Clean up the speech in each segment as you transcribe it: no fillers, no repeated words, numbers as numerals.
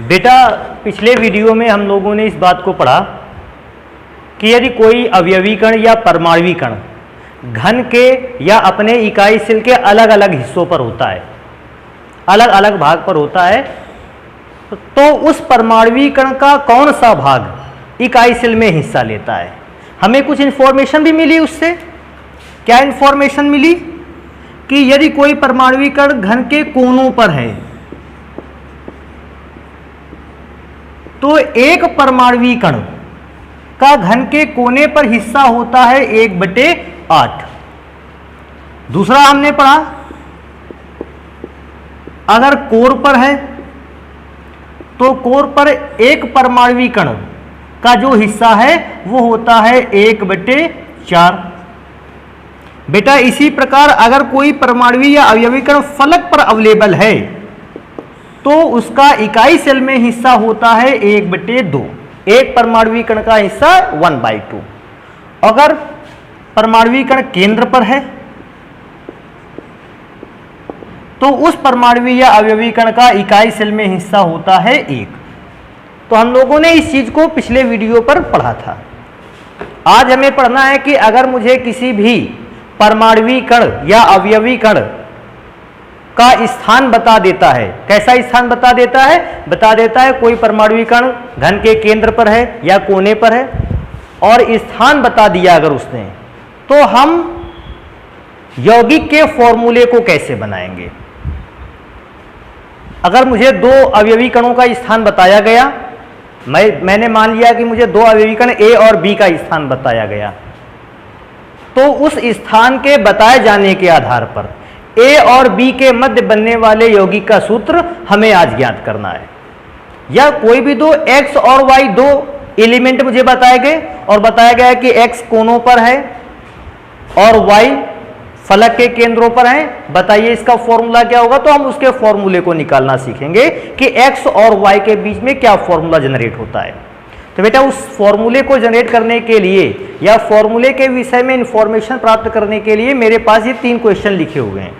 बेटा पिछले वीडियो में हम लोगों ने इस बात को पढ़ा कि यदि कोई अवयवी कण या परमाणु कण घन के या अपने इकाई सेल के अलग अलग हिस्सों पर होता है, अलग अलग भाग पर होता है, तो उस परमाणु कण का कौन सा भाग इकाई सेल में हिस्सा लेता है। हमें कुछ इंफॉर्मेशन भी मिली उससे। क्या इंफॉर्मेशन मिली कि यदि कोई परमाणु कण घन के कोनों पर है तो एक परमाणु कण का घन के कोने पर हिस्सा होता है 1/8। दूसरा हमने पढ़ा अगर कोर पर है तो कोर पर एक परमाणु कण का जो हिस्सा है वो होता है 1/4। बेटा इसी प्रकार अगर कोई परमाणु या अवयवी कण फलक पर अवेलेबल है तो उसका इकाई सेल में हिस्सा होता है 1/2। एक परमाणु कण का हिस्सा 1/2। अगर परमाणु कण केंद्र पर है तो उस परमाणु या अवयवी कण का इकाई सेल में हिस्सा होता है 1। तो हम लोगों ने इस चीज को पिछले वीडियो पर पढ़ा था। आज हमें पढ़ना है कि अगर मुझे किसी भी परमाणु कण या अवयवी कण का स्थान बता देता है, कैसा स्थान बता देता है? बता देता है कोई परमाणु कण घन के केंद्र पर है या कोने पर है और स्थान बता दिया अगर उसने, तो हम यौगिक के फॉर्मूले को कैसे बनाएंगे। अगर मुझे दो अवयवी कणों का स्थान बताया गया, मैंने मान लिया कि मुझे दो अवयवी कण ए और बी का स्थान बताया गया, तो उस स्थान के बताए जाने के आधार पर ए और बी के मध्य बनने वाले यौगिक का सूत्र हमें आज ज्ञात करना है। या कोई भी दो एक्स और वाई दो एलिमेंट मुझे बताए गए और बताया गया कि एक्स कोनों पर है और वाई फलक के केंद्रों पर है, बताइए इसका फॉर्मूला क्या होगा। तो हम उसके फॉर्मूले को निकालना सीखेंगे कि एक्स और वाई के बीच में क्या फॉर्मूला जनरेट होता है। तो बेटा उस फॉर्मूले को जनरेट करने के लिए या फॉर्मूले के विषय में इंफॉर्मेशन प्राप्त करने के लिए मेरे पास ये 3 क्वेश्चन लिखे हुए हैं।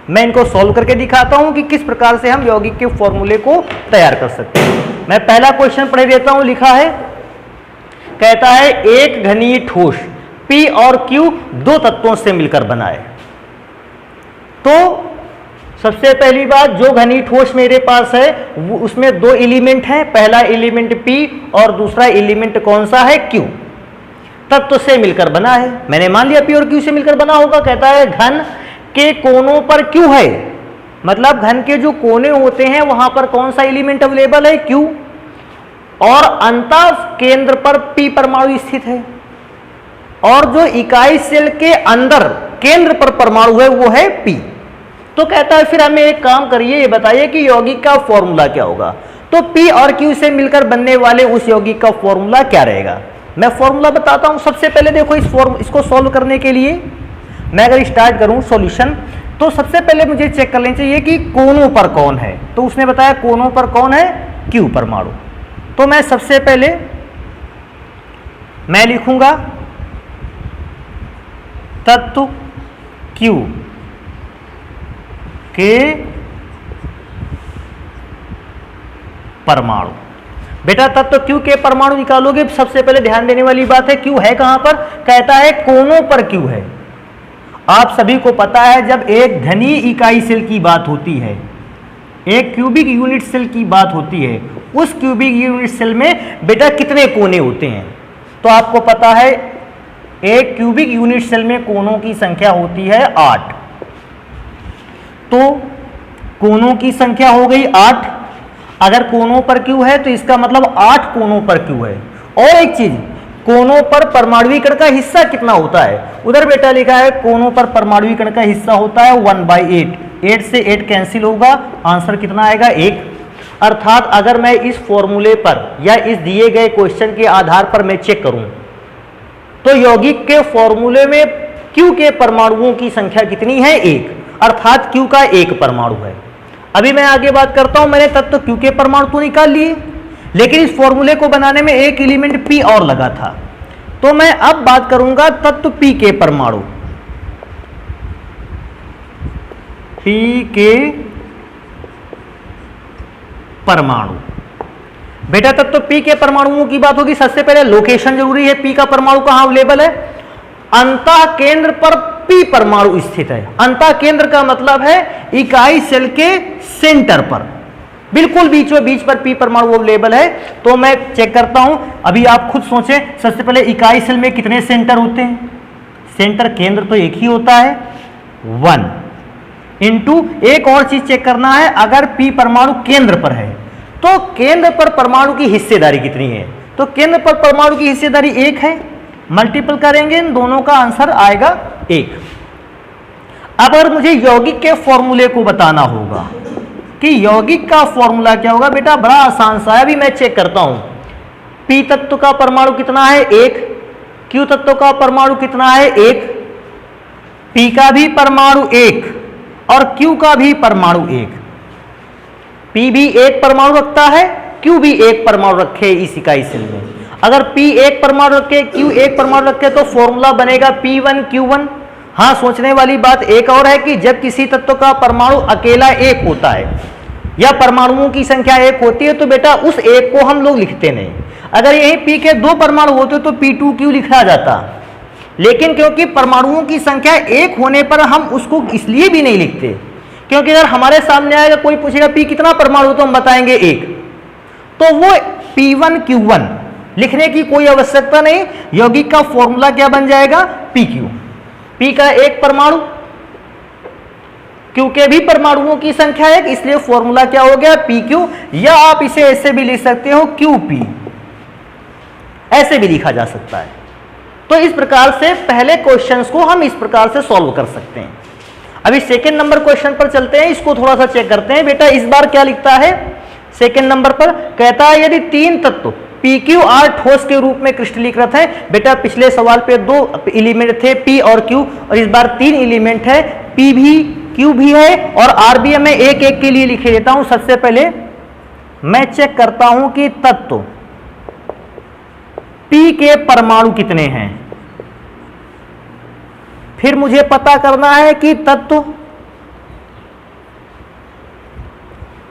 मैं इनको सॉल्व करके दिखाता हूं कि किस प्रकार से हम यौगिक के फॉर्मूले को तैयार कर सकते हैं। मैं पहला क्वेश्चन पढ़ देता हूं। लिखा है, कहता है एक घनीय ठोस P और Q दो तत्वों से मिलकर बना है। तो सबसे पहली बात, जो घनीय ठोस मेरे पास है वो उसमें दो एलिमेंट हैं, पहला एलिमेंट P और दूसरा एलिमेंट कौन सा है? Q। तत्व से मिलकर बना है, मैंने मान लिया P और Q से मिलकर बना होगा। कहता है घन के कोनों पर Q है, मतलब घन के जो कोने होते हैं वहां पर कौन सा एलिमेंट अवेलेबल है? Q। और अंतः केंद्र पर P परमाणु स्थित है और जो इकाई सेल के अंदर केंद्र पर परमाणु है वो है P। तो कहता है फिर हमें एक काम करिए, ये बताइए कि यौगिक का फॉर्मूला क्या होगा। तो P और Q से मिलकर बनने वाले उस यौगिक का फॉर्मूला क्या रहेगा। मैं फॉर्मूला बताता हूं। सबसे पहले देखो इसको सॉल्व करने के लिए मैं अगर स्टार्ट करूं सॉल्यूशन, तो सबसे पहले मुझे चेक कर लेना चाहिए कि कोनों पर कौन है। तो उसने बताया कोनों पर कौन है? Q परमाणु। तो मैं सबसे पहले मैं लिखूंगा तत्व Q के परमाणु। बेटा तत्व Q के परमाणु निकालोगे, सबसे पहले ध्यान देने वाली बात है Q है कहां पर? कहता है कोनों पर Q है। आप सभी को पता है जब एक घनीय इकाई सेल की बात होती है, एक क्यूबिक यूनिट सेल की बात होती है, उस क्यूबिक यूनिट सेल में बेटा कितने कोने होते हैं? तो आपको पता है एक क्यूबिक यूनिट सेल में कोनों की संख्या होती है 8। तो कोनों की संख्या हो गई 8। अगर कोनों पर Q है तो इसका मतलब 8 कोनों पर Q है। और एक चीज, कोनों पर परमाणु कण का हिस्सा कितना होता है? उधर बेटा लिखा है कोनों पर परमाणु कण का हिस्सा होता है 1/8। 8 से 8 कैंसिल होगा, आंसर कितना आएगा? 1। अर्थात अगर मैं इस फॉर्मूले पर या इस दिए गए क्वेश्चन के आधार पर मैं चेक करूं तो यौगिक के फॉर्मूले में Q के परमाणुओं की संख्या कितनी है? 1। अर्थात Q का 1 परमाणु है। अभी मैं आगे बात करता हूं। मैंने तत्व Q के परमाणु तो निकाल लिए, लेकिन इस फॉर्मूले को बनाने में एक एलिमेंट P और लगा था। तो मैं अब बात करूंगा तत्व P के परमाणु। P के परमाणु। बेटा तब तो P के परमाणुओं की बात होगी। सबसे पहले लोकेशन जरूरी है, P का परमाणु कहां अवेलेबल है, अंतः केंद्र पर P परमाणु स्थित है। अंतः केंद्र का मतलब है इकाई सेल के सेंटर पर, बिल्कुल बीचों बीच पर P परमाणु अवेलेबल है। तो मैं चेक करता हूं, अभी आप खुद सोचें। सबसे पहले इकाई सेल में कितने सेंटर होते हैं, सेंटर केंद्र तो एक ही होता है, 1 इंटू एक और चीज चेक करना है, अगर P परमाणु केंद्र पर है तो केंद्र पर परमाणु की हिस्सेदारी कितनी है, तो केंद्र पर परमाणु की हिस्सेदारी 1 है। मल्टीपल करेंगे इन दोनों का आंसर आएगा 1। अब अगर मुझे यौगिक के फॉर्मूले को बताना होगा कि यौगिक का फॉर्मूला क्या होगा, बेटा बड़ा आसान सा है। अभी मैं चेक करता हूं, P तत्व का परमाणु कितना है 1, Q तत्व का परमाणु कितना है 1, P का भी परमाणु 1 और Q का भी परमाणु 1। P भी एक परमाणु रखता है, Q भी एक परमाणु रखे इस इकाई सेल में। अगर P एक परमाणु रखे, Q एक परमाणु रखे तो फॉर्मूला बनेगा P1Q1। हाँ, सोचने वाली बात एक और है कि जब किसी तत्व का परमाणु अकेला एक होता है या परमाणुओं की संख्या एक होती है तो बेटा उस एक को हम लोग लिखते नहीं। अगर यही P के 2 परमाणु होते तो P2Q लिखा जाता, लेकिन क्योंकि परमाणुओं की संख्या एक होने पर हम उसको इसलिए भी नहीं लिखते क्योंकि अगर हमारे सामने आएगा कोई पूछेगा P कितना परमाणु तो हम बताएंगे 1, तो वो P1Q1 लिखने की कोई आवश्यकता नहीं। यौगिक का फॉर्मूला क्या बन जाएगा PQ। P का एक परमाणु, Q के भी परमाणुओं की संख्या 1, इसलिए फॉर्मूला क्या हो गया PQ। या आप इसे ऐसे भी लिख सकते हो QP, ऐसे भी लिखा जा सकता है। तो इस प्रकार से पहले क्वेश्चंस को हम इस प्रकार से सॉल्व कर सकते हैं। अभी सेकंड नंबर क्वेश्चन पर चलते हैं, इसको थोड़ा सा चेक करते हैं। बेटा इस बार क्या लिखता है, सेकंड नंबर पर कहता है यदि 3 तत्व PQR ठोस के रूप में क्रिस्टलीकृत है। बेटा पिछले सवाल पे 2 एलिमेंट थे P और Q, और इस बार 3 एलिमेंट है, P भी Q भी है और R भी है। मैं एक एक के लिए लिखे देता हूं। सबसे पहले मैं चेक करता हूं कि तत्व P के परमाणु कितने हैं, फिर मुझे पता करना है कि तत्व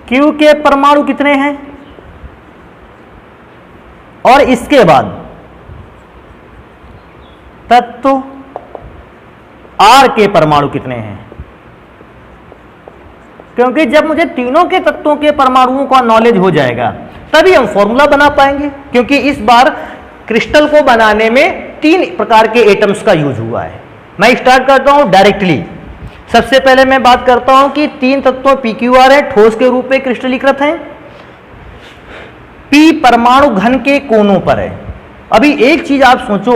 Q के परमाणु कितने हैं, और इसके बाद तत्व R के परमाणु कितने हैं। क्योंकि जब मुझे तीनों के तत्वों के परमाणुओं का नॉलेज हो जाएगा तभी हम फॉर्मूला बना पाएंगे। क्योंकि इस बार क्रिस्टल को बनाने में 3 प्रकार के एटम्स का यूज हुआ है। मैं स्टार्ट करता हूं डायरेक्टली। सबसे पहले मैं बात करता हूं कि 3 तत्व PQR है, ठोस के रूप में क्रिस्टलीकृत हैं। P परमाणु घन के कोनों पर है। अभी एक चीज आप सोचो,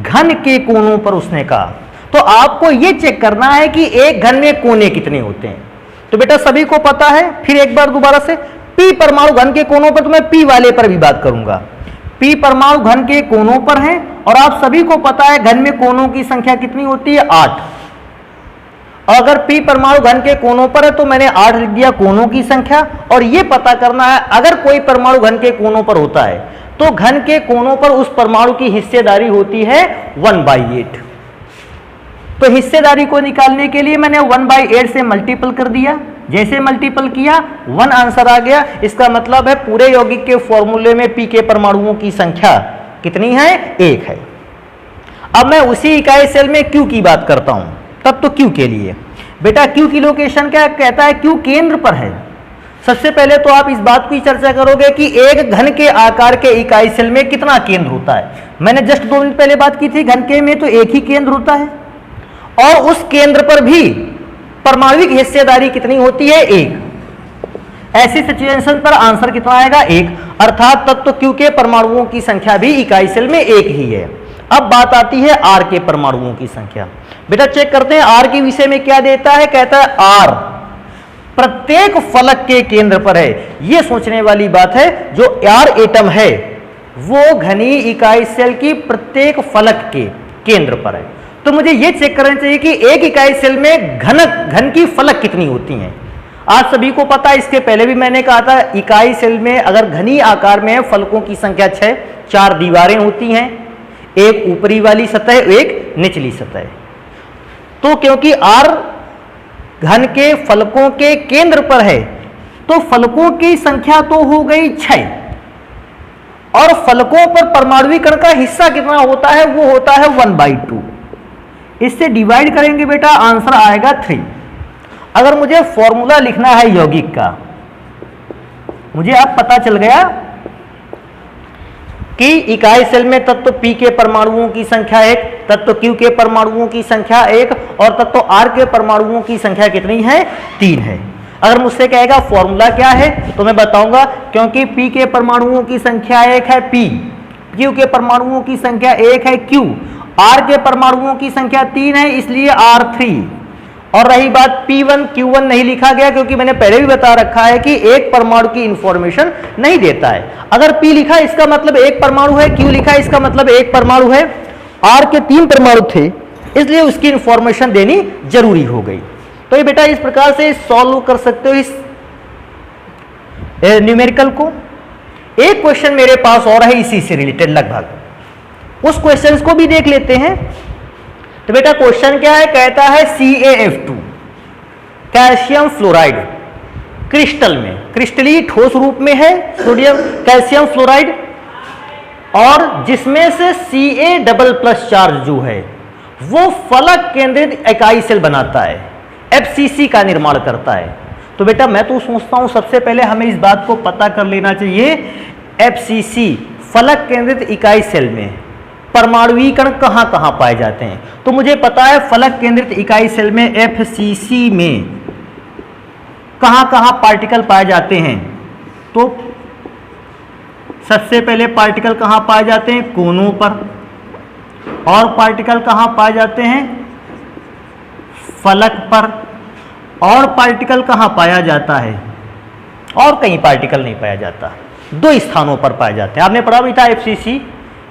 घन के कोनों पर उसने कहा, तो आपको यह चेक करना है कि एक घन में कोने कितने होते हैं। तो बेटा सभी को पता है, फिर एक बार दोबारा से, P परमाणु घन के कोनों पर, तो मैं P वाले पर भी बात करूंगा। P परमाणु घन के कोनों पर है और आप सभी को पता है घन में कोनों की संख्या कितनी होती है, 8। अगर P परमाणु घन के कोनों पर है तो मैंने 8 लिख दिया कोनों की संख्या। और यह पता करना है अगर कोई परमाणु घन के कोनों पर होता है तो घन के कोनों पर उस परमाणु की हिस्सेदारी होती है 1/8। तो हिस्सेदारी को निकालने के लिए मैंने 1/8 से मल्टीपल कर दिया। जैसे मल्टीपल किया 1 आंसर आ गया। इसका मतलब है पूरे यौगिक के फॉर्मूले में P के परमाणुओं की संख्या कितनी है, 1 है। अब मैं उसी इकाई सेल में Q की बात करता हूं। तब तो Q के लिए बेटा Q की लोकेशन क्या कहता है, Q केंद्र पर है। सबसे पहले तो आप इस बात की चर्चा करोगे कि एक घन के आकार के इकाई सेल में कितना केंद्र होता है। मैंने जस्ट 2 मिनट पहले बात की थी, घन के में तो एक ही केंद्र होता है और उस केंद्र पर भी परमाणुविक हिस्सेदारी कितनी होती है, 1। ऐसी सिचुएशन पर आंसर कितना आएगा, 1। अर्थात तत्व Q के परमाणुओं की संख्या भी इकाई सेल में 1 ही है। अब बात आती है R के परमाणुओं की संख्या। बेटा चेक करते हैं R के विषय में क्या देता है। कहता है R प्रत्येक फलक के केंद्र पर है। यह सोचने वाली बात है, जो R एटम है वो घनी इकाई सेल की प्रत्येक फलक के केंद्र पर है। तो मुझे यह चेक करना चाहिए कि एक इकाई सेल में घन की फलक कितनी होती हैं। आप सभी को पता है, इसके पहले भी मैंने कहा था, इकाई सेल में अगर घनी आकार में है फलकों की संख्या 6, 4 दीवारें होती हैं, एक ऊपरी वाली सतह, एक निचली सतह। तो क्योंकि R घन के फलकों के केंद्र पर है तो फलकों की संख्या तो हो गई 6। और फलकों पर परमाणु कण का हिस्सा कितना होता है, वो होता है 1/2। इससे डिवाइड करेंगे बेटा, आंसर आएगा 3। अगर मुझे फॉर्मूला लिखना है यौगिक का, मुझे अब पता चल गया कि इकाई सेल में तत्व P के परमाणुओं की संख्या 1, तत्व Q के परमाणुओं की संख्या 1 और तत्व R के परमाणुओं की संख्या कितनी है, 3 है। अगर मुझसे कहेगा फॉर्मूला क्या है, तो मैं बताऊंगा, क्योंकि P के परमाणुओं की संख्या 1 है P, Q के परमाणुओं की संख्या 1 है Q, R के परमाणुओं की संख्या 3 है, इसलिए R3। और रही बात P1 Q1 नहीं लिखा गया, क्योंकि मैंने पहले भी बता रखा है कि एक परमाणु की इंफॉर्मेशन नहीं देता है। अगर P लिखा इसका मतलब एक परमाणु है, Q लिखा इसका मतलब एक परमाणु है, R के 3 परमाणु थे, इसलिए उसकी इंफॉर्मेशन देनी जरूरी हो गई। तो ये बेटा इस प्रकार से सॉल्व कर सकते हो इस न्यूमेरिकल को। एक क्वेश्चन मेरे पास और है इसी से रिलेटेड लगभग, उस क्वेश्चन को भी देख लेते हैं। तो बेटा क्वेश्चन क्या है, कहता है CaF2 कैल्शियम फ्लोराइड क्रिस्टल में, क्रिस्टली ठोस रूप में है सोडियम कैल्शियम फ्लोराइड, और जिसमें से Ca++ चार्ज जो है वो फलक केंद्रित इकाई सेल बनाता है, FCC का निर्माण करता है। तो बेटा मैं तो सोचता हूं सबसे पहले हमें इस बात को पता कर लेना चाहिए, FCC फलक केंद्रित इकाई सेल में परमाणु कण कहां कहां पाए जाते हैं। तो मुझे पता है फलक केंद्रित इकाई सेल में FCC में कहां कहां पार्टिकल पाए जाते हैं। तो सबसे पहले पार्टिकल कहां पाए जाते हैं, कोनों पर, और पार्टिकल कहां पाए जाते हैं, फलक पर, और पार्टिकल कहां पाया जाता है, और कहीं पार्टिकल नहीं पाया जाता, 2 स्थानों पर पाए जाते हैं। आपने पढ़ा भी था FCC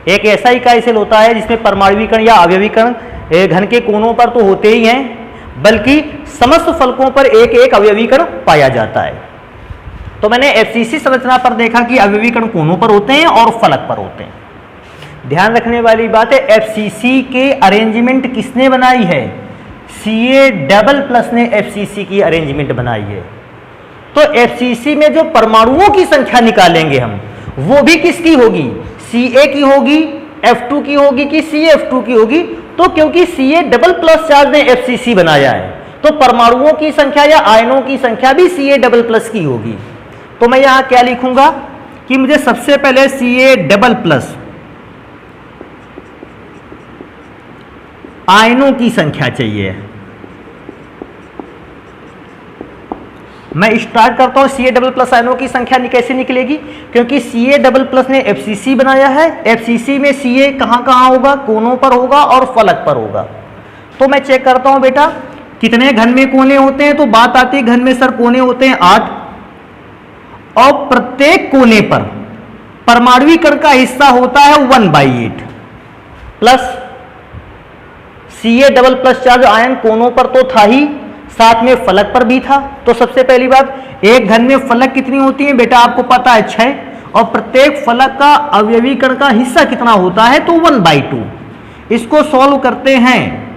एक ऐसा इकाई सेल होता है जिसमें परमाणु कण या अवयवी कण घन के कोनों पर तो होते ही हैं, बल्कि समस्त फलकों पर एक एक अवयवी कण पाया जाता है। तो मैंने FCC संरचना पर देखा कि अवयवी कण कोनों पर होते हैं और फलक पर होते हैं। ध्यान रखने वाली बात है, FCC के अरेंजमेंट किसने बनाई है, Ca++ ने FCC की अरेंजमेंट बनाई है। तो FCC में जो परमाणुओं की संख्या निकालेंगे हम, वो भी किसकी होगी, Ca की होगी, F2 की होगी कि CF2 की होगी। तो क्योंकि Ca++ चार्ज ने FCC बनाया है, तो परमाणुओं की संख्या या आयनों की संख्या भी Ca++ की होगी। तो मैं यहां क्या लिखूंगा कि मुझे सबसे पहले Ca++ आयनों की संख्या चाहिए। मैं स्टार्ट करता हूं, Ca++ आयनों की संख्या कैसे निकलेगी, क्योंकि Ca++ ने FCC बनाया है, FCC में Ca कहां कहां होगा, कोनों पर होगा और फलक पर होगा। तो मैं चेक करता हूं बेटा कितने घन में कोने होते हैं। तो बात आती है घन में सर कोने होते हैं 8, और प्रत्येक कोने पर परमाणु कण का हिस्सा होता है 1/8 प्लस Ca++ चार्ज आयन कोनों पर तो था ही, साथ में फलक पर भी था। तो सबसे पहली बात, एक घन में फलक कितनी होती है बेटा, आपको पता है 6, और प्रत्येक फलक का अवयवी कण का हिस्सा कितना होता है, तो 1/2। इसको सॉल्व करते हैं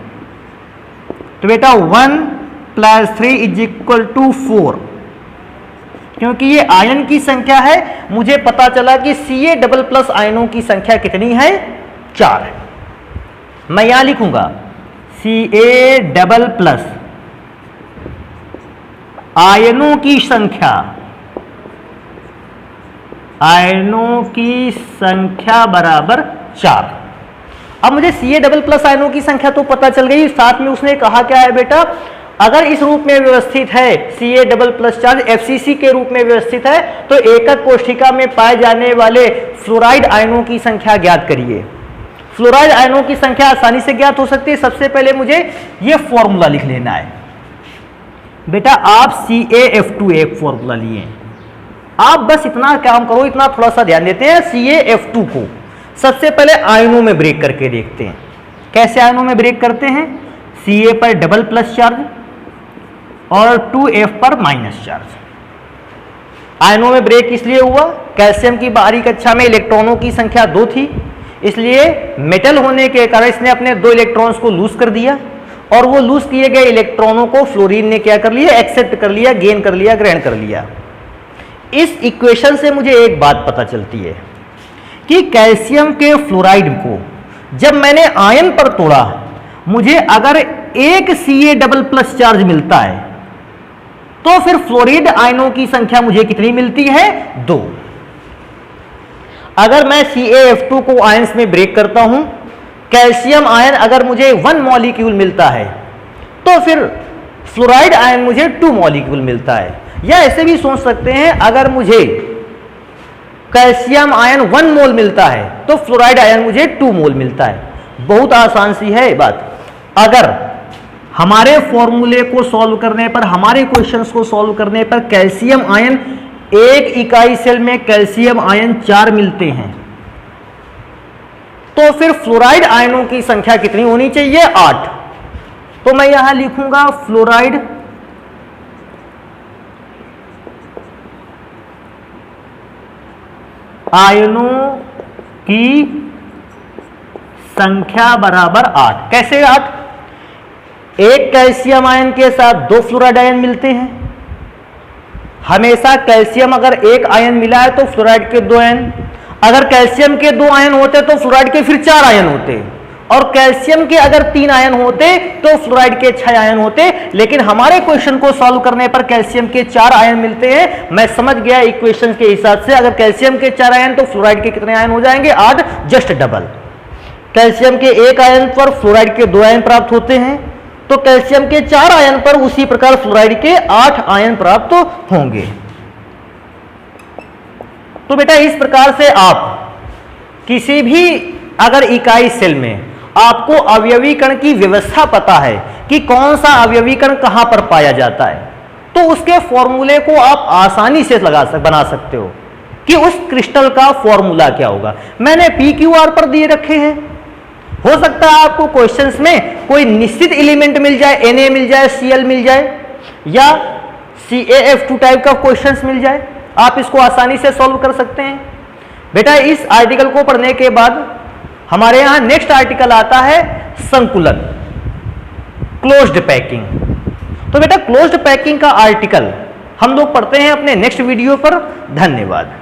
तो बेटा 1 + 3 = 4, क्योंकि ये आयन की संख्या है। मुझे पता चला कि Ca++ आयनों की संख्या कितनी है, 4 है। मैं यहां लिखूंगा Ca++ आयनों की संख्या, आयनों की संख्या बराबर 4। अब मुझे Ca++ आयनों की संख्या तो पता चल गई, साथ में उसने कहा क्या है बेटा, अगर इस रूप में व्यवस्थित है Ca++ चार्ज FCC के रूप में व्यवस्थित है, तो एकक कोशिका में पाए जाने वाले फ्लोराइड आयनों की संख्या ज्ञात करिए। फ्लोराइड आयनों की संख्या आसानी से ज्ञात हो सकती है। सबसे पहले मुझे यह फॉर्मूला लिख लेना है बेटा। आप CaF2 एक फॉर्मूला लिए, आप बस इतना काम करो, इतना थोड़ा सा ध्यान देते हैं। CaF2 को सबसे पहले आयनों में ब्रेक करके देखते हैं। कैसे आयनों में ब्रेक करते हैं, Ca पर ++ चार्ज और 2F पर माइनस चार्ज। आयनों में ब्रेक इसलिए हुआ, कैल्शियम की बाहरी कक्षा में इलेक्ट्रॉनों की संख्या 2 थी, इसलिए मेटल होने के कारण इसने अपने 2 इलेक्ट्रॉन्स को लूज कर दिया, और वो लूज किए गए इलेक्ट्रॉनों को फ्लोरीन ने क्या कर लिया, एक्सेप्ट कर लिया, गेन कर लिया, ग्रहण कर लिया। इस इक्वेशन से मुझे एक बात पता चलती है कि कैल्शियम के फ्लोराइड को जब मैंने आयन पर तोड़ा, मुझे अगर एक Ca+ चार्ज मिलता है तो फिर फ्लोरीड आयनों की संख्या मुझे कितनी मिलती है? 2। अगर मैं CaF2 को आयंस में ब्रेक करता हूं, कैल्शियम आयन अगर मुझे 1 मॉलिक्यूल मिलता है तो फिर फ्लोराइड आयन मुझे 2 मॉलिक्यूल मिलता है। या ऐसे भी सोच सकते हैं, अगर मुझे कैल्शियम आयन 1 मोल मिलता है तो फ्लोराइड आयन मुझे 2 मोल मिलता है। बहुत आसान सी है बात। अगर हमारे फॉर्मूले को सॉल्व करने पर, हमारे क्वेश्चंस को सॉल्व करने पर कैल्शियम आयन एक इकाई सेल में कैल्शियम आयन 4 मिलते हैं, तो फिर फ्लोराइड आयनों की संख्या कितनी होनी चाहिए? 8। तो मैं यहां लिखूंगा फ्लोराइड आयनों की संख्या बराबर 8। कैसे 8? एक कैल्शियम आयन के साथ 2 फ्लोराइड आयन मिलते हैं। हमेशा कैल्शियम अगर एक आयन मिला है तो फ्लोराइड के 2 आयन, अगर कैल्शियम के 2 आयन होते तो फ्लोराइड के फिर 4 आयन होते, और कैल्शियम के अगर 3 आयन होते तो फ्लोराइड के 6 आयन होते। लेकिन हमारे क्वेश्चन को सॉल्व करने पर कैल्शियम के 4 आयन मिलते हैं। मैं समझ गया इक्वेशन के हिसाब से, अगर कैल्शियम के 4 आयन तो फ्लोराइड के कितने आयन हो जाएंगे? 8, जस्ट डबल। कैल्शियम के 1 आयन पर फ्लोराइड के 2 आयन प्राप्त होते हैं, तो कैल्शियम के 4 आयन पर उसी प्रकार फ्लोराइड के 8 आयन प्राप्त होंगे। तो बेटा इस प्रकार से आप किसी भी अगर इकाई सेल में आपको अवयवीकरण की व्यवस्था पता है कि कौन सा अवयवीकरण कहां पर पाया जाता है, तो उसके फॉर्मूले को आप आसानी से बना सकते हो कि उस क्रिस्टल का फॉर्मूला क्या होगा। मैंने PQR पर दिए रखे हैं। हो सकता है आपको क्वेश्चंस में कोई निश्चित एलिमेंट मिल जाए, Na मिल जाए, Cl मिल जाए, या CaF2 टाइप का क्वेश्चंस मिल जाए, आप इसको आसानी से सॉल्व कर सकते हैं। बेटा इस आर्टिकल को पढ़ने के बाद हमारे यहां नेक्स्ट आर्टिकल आता है संकुलन, क्लोज्ड पैकिंग। तो बेटा क्लोज्ड पैकिंग का आर्टिकल हम लोग पढ़ते हैं अपने नेक्स्ट वीडियो पर। धन्यवाद।